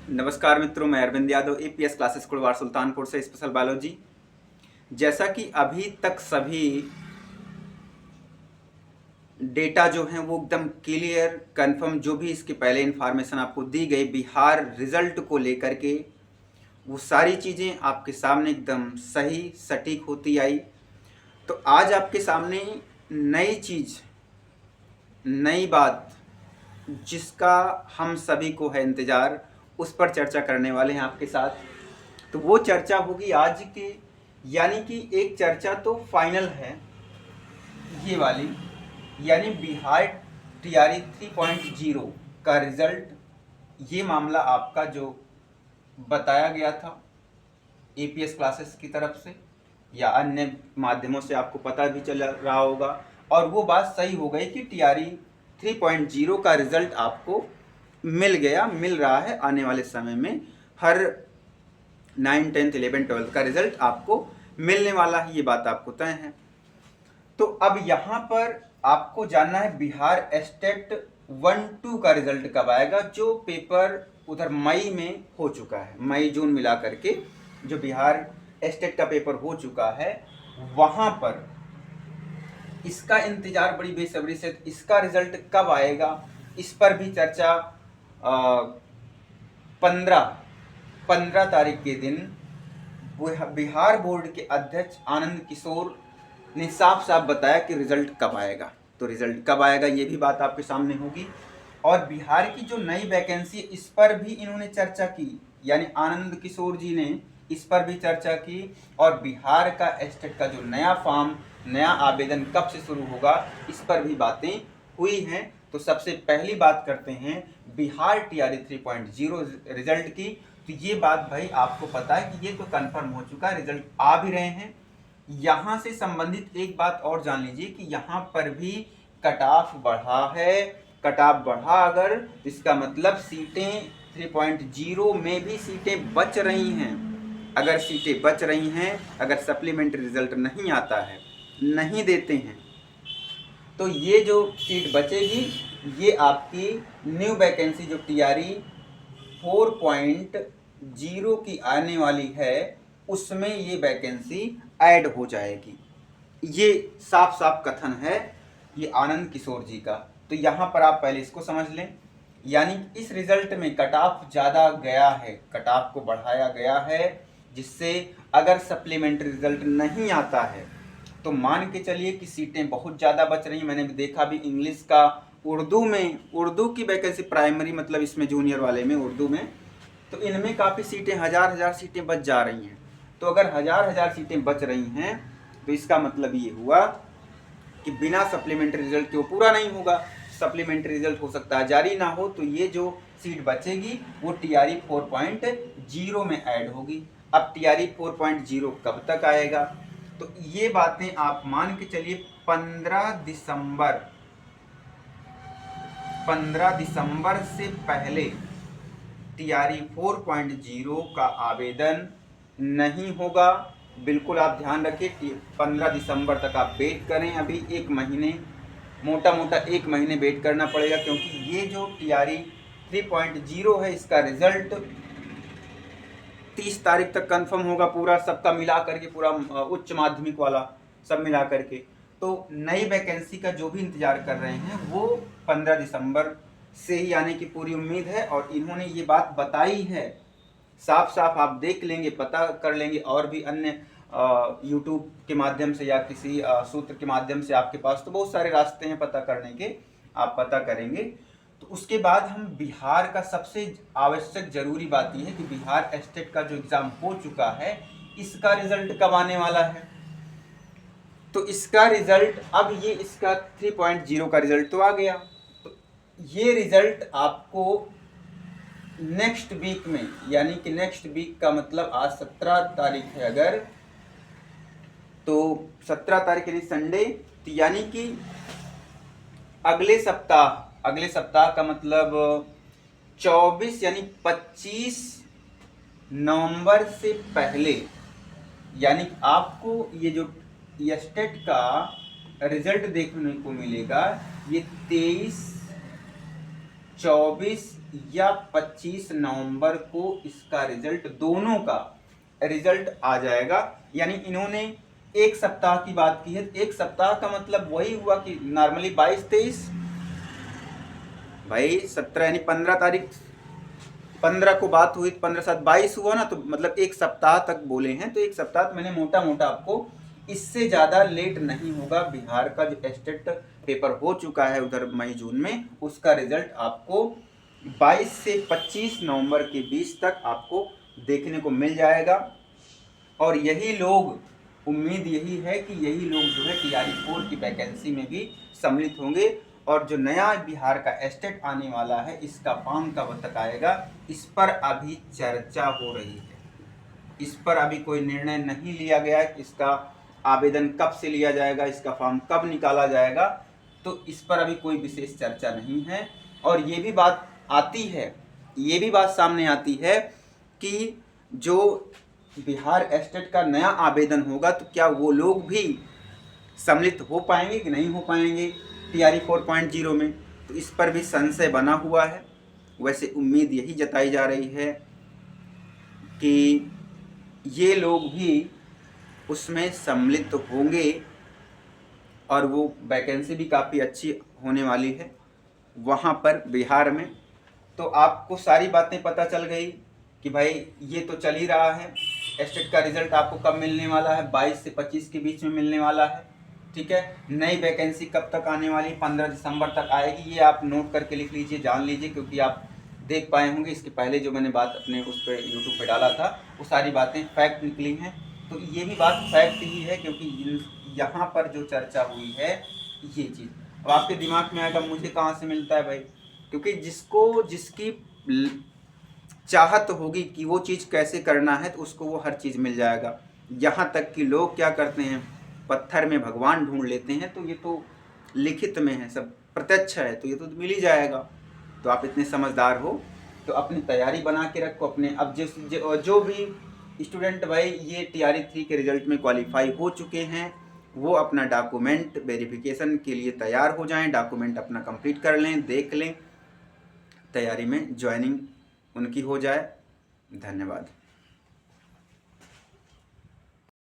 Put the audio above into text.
नमस्कार मित्रों, मैं अरविंद यादव एपीएस क्लासेस कुड़वार सुल्तानपुर से स्पेशल बायोलॉजी। जैसा कि अभी तक सभी डेटा जो हैं वो एकदम क्लियर कंफर्म, जो भी इसके पहले इन्फॉर्मेशन आपको दी गई बिहार रिजल्ट को लेकर के, वो सारी चीज़ें आपके सामने एकदम सही सटीक होती आई। तो आज आपके सामने नई चीज़, नई बात, जिसका हम सभी को है इंतज़ार, उस पर चर्चा करने वाले हैं आपके साथ। तो वो चर्चा होगी आज के, यानी कि एक चर्चा तो फाइनल है ये वाली, यानी बिहार टीआरई 3.0 का रिजल्ट। ये मामला आपका जो बताया गया था एपीएस क्लासेस की तरफ से या अन्य माध्यमों से आपको पता भी चल रहा होगा, और वो बात सही हो गई कि टीआरई 3.0 का रिजल्ट आपको मिल गया, मिल रहा है। आने वाले समय में हर 9, 10, 11, 12 का रिजल्ट आपको मिलने वाला है, ये बात आपको तय है। तो अब यहाँ पर आपको जानना है बिहार स्टेट 1-2 का रिजल्ट कब आएगा, जो पेपर उधर मई में हो चुका है। मई जून मिला करके जो बिहार स्टेट का पेपर हो चुका है, वहाँ पर इसका इंतजार बड़ी बेसब्री से, इसका रिजल्ट कब आएगा इस पर भी चर्चा 15 तारीख के दिन बिहार बोर्ड के अध्यक्ष आनंद किशोर ने साफ साफ बताया कि रिजल्ट कब आएगा। तो रिजल्ट कब आएगा ये भी बात आपके सामने होगी, और बिहार की जो नई वैकेंसी इस पर भी इन्होंने चर्चा की, यानी आनंद किशोर जी ने इस पर भी चर्चा की। और बिहार का स्टेट का जो नया फॉर्म, नया आवेदन कब से शुरू होगा, इस पर भी बातें हुई हैं। तो सबसे पहली बात करते हैं बिहार टीआरई 3.0 रिजल्ट की। तो ये बात भाई आपको पता है कि ये तो कंफर्म हो चुका है, रिजल्ट आ भी रहे हैं। यहाँ से संबंधित एक बात और जान लीजिए कि यहाँ पर भी कट ऑफ बढ़ा है। कट ऑफ बढ़ा अगर, इसका मतलब सीटें 3.0 में भी सीटें बच रही हैं। अगर सीटें बच रही हैं, अगर सप्लीमेंट्री रिजल्ट नहीं आता है, नहीं देते हैं, तो ये जो सीट बचेगी ये आपकी न्यू वैकेंसी जो टीआरई 4.0 की आने वाली है, उसमें ये वैकेंसी ऐड हो जाएगी। ये साफ साफ कथन है ये आनंद किशोर जी का। तो यहाँ पर आप पहले इसको समझ लें, यानी इस रिजल्ट में कट ऑफ ज़्यादा गया है, कट ऑफ को बढ़ाया गया है, जिससे अगर सप्लीमेंट्री रिजल्ट नहीं आता है तो मान के चलिए कि सीटें बहुत ज़्यादा बच रही हैं। मैंने देखा भी इंग्लिश का, उर्दू में, उर्दू की वैकेंसी प्राइमरी मतलब इसमें जूनियर वाले में उर्दू में, तो इनमें काफ़ी सीटें, हजार सीटें बच जा रही हैं। तो अगर हजार सीटें बच रही हैं तो इसका मतलब ये हुआ कि बिना सप्लीमेंट्री रिजल्ट के वो पूरा नहीं होगा। सप्लीमेंट्री रिजल्ट हो सकता है जारी ना हो, तो ये जो सीट बचेगी वो टीआरई 4.0 में ऐड होगी। अब टीआरई 4.0 कब तक आएगा, तो ये बातें आप मान के चलिए 15 दिसंबर से पहले टीआरई 4.0 का आवेदन नहीं होगा। बिल्कुल आप ध्यान रखिए, 15 दिसंबर तक आप वेट करें। अभी एक महीने, मोटा मोटा एक महीने वेट करना पड़ेगा, क्योंकि ये जो टीआरई 3.0 है इसका रिजल्ट 30 तारीख तक कंफर्म होगा पूरा, सबका मिला करके, पूरा उच्च माध्यमिक वाला सब मिला करके। तो नई वैकेंसी का जो भी इंतजार कर रहे हैं वो 15 दिसंबर से ही आने की पूरी उम्मीद है। और इन्होंने ये बात बताई है साफ साफ, आप देख लेंगे, पता कर लेंगे, और भी अन्य यूट्यूब के माध्यम से या किसी सूत्र के माध्यम से आपके पास तो बहुत सारे रास्ते हैं पता करने के, आप पता करेंगे। तो उसके बाद हम बिहार का सबसे आवश्यक जरूरी बात यह है कि बिहार स्टेट का जो एग्ज़ाम हो चुका है इसका रिजल्ट कब आने वाला है। तो इसका रिजल्ट, अब ये इसका 3.0 का रिजल्ट तो आ गया, तो ये रिजल्ट आपको नेक्स्ट वीक में, यानी कि नेक्स्ट वीक का मतलब आज 17 तारीख है अगर, तो 17 तारीख यानी संडे, तो यानी कि अगले सप्ताह का मतलब 24 यानी 25 नवंबर से पहले, यानी आपको ये जो स्टेट का रिजल्ट देखने को मिलेगा ये 23, 24 या 25 नवंबर को इसका रिजल्ट, दोनों का रिजल्ट आ जाएगा। यानी इन्होंने एक सप्ताह की बात की है। एक सप्ताह का मतलब वही हुआ कि नॉर्मली 22-23 भाई 17 यानी 15 तारीख, 15 को बात हुई, 15-7-22 हुआ ना, तो मतलब एक सप्ताह तक बोले हैं। तो एक सप्ताह मैंने मोटा मोटा आपको, इससे ज़्यादा लेट नहीं होगा। बिहार का जो स्टेट पेपर हो चुका है उधर मई जून में, उसका रिजल्ट आपको 22 से 25 नवंबर के बीच तक आपको देखने को मिल जाएगा। और यही लोग, उम्मीद यही है कि यही लोग जो है TRE 4 की वैकेंसी में भी सम्मिलित होंगे। और जो नया बिहार का स्टेट आने वाला है, इसका फॉर्म कब तक आएगा, इस पर अभी चर्चा हो रही है। इस पर अभी कोई निर्णय नहीं लिया गया कि इसका आवेदन कब से लिया जाएगा, इसका फॉर्म कब निकाला जाएगा, तो इस पर अभी कोई विशेष चर्चा नहीं है। और ये भी बात आती है, ये भी बात सामने आती है कि जो बिहार स्टेट का नया आवेदन होगा, तो क्या वो लोग भी सम्मिलित हो पाएंगे कि नहीं हो पाएंगे TRE 4.0 में, तो इस पर भी संशय बना हुआ है। वैसे उम्मीद यही जताई जा रही है कि ये लोग भी उसमें सम्मिलित होंगे और वो वैकेंसी भी काफ़ी अच्छी होने वाली है वहाँ पर बिहार में। तो आपको सारी बातें पता चल गई कि भाई ये तो चल ही रहा है। स्टेट का रिजल्ट आपको कब मिलने वाला है, 22 से 25 के बीच में मिलने वाला है। ठीक है, नई वैकेंसी कब तक आने वाली, 15 दिसंबर तक आएगी। ये आप नोट करके लिख लीजिए, जान लीजिए, क्योंकि आप देख पाए होंगे इसके पहले जो मैंने बात अपने उस पर यूट्यूब पे डाला था, वो सारी बातें फैक्ट निकली हैं। तो ये भी बात फैक्ट ही है, क्योंकि यहाँ पर जो चर्चा हुई है ये चीज़। अब आपके दिमाग में आएगा मुझे कहाँ से मिलता है भाई, क्योंकि जिसको जिसकी चाहत होगी कि वो चीज़ कैसे करना है, तो उसको वो हर चीज़ मिल जाएगा। यहाँ तक कि लोग क्या करते हैं, पत्थर में भगवान ढूंढ लेते हैं। तो ये तो लिखित में है, सब प्रत्यक्ष है, तो ये तो मिल ही जाएगा। तो आप इतने समझदार हो तो अपनी तैयारी बना के रखो अपने। अब जो भी स्टूडेंट भाई ये TRE 3 के रिजल्ट में क्वालिफाई हो चुके हैं, वो अपना डॉक्यूमेंट वेरिफिकेशन के लिए तैयार हो जाएं। डॉक्यूमेंट अपना कंप्लीट कर लें, देख लें, तैयारी में ज्वाइनिंग उनकी हो जाए। धन्यवाद।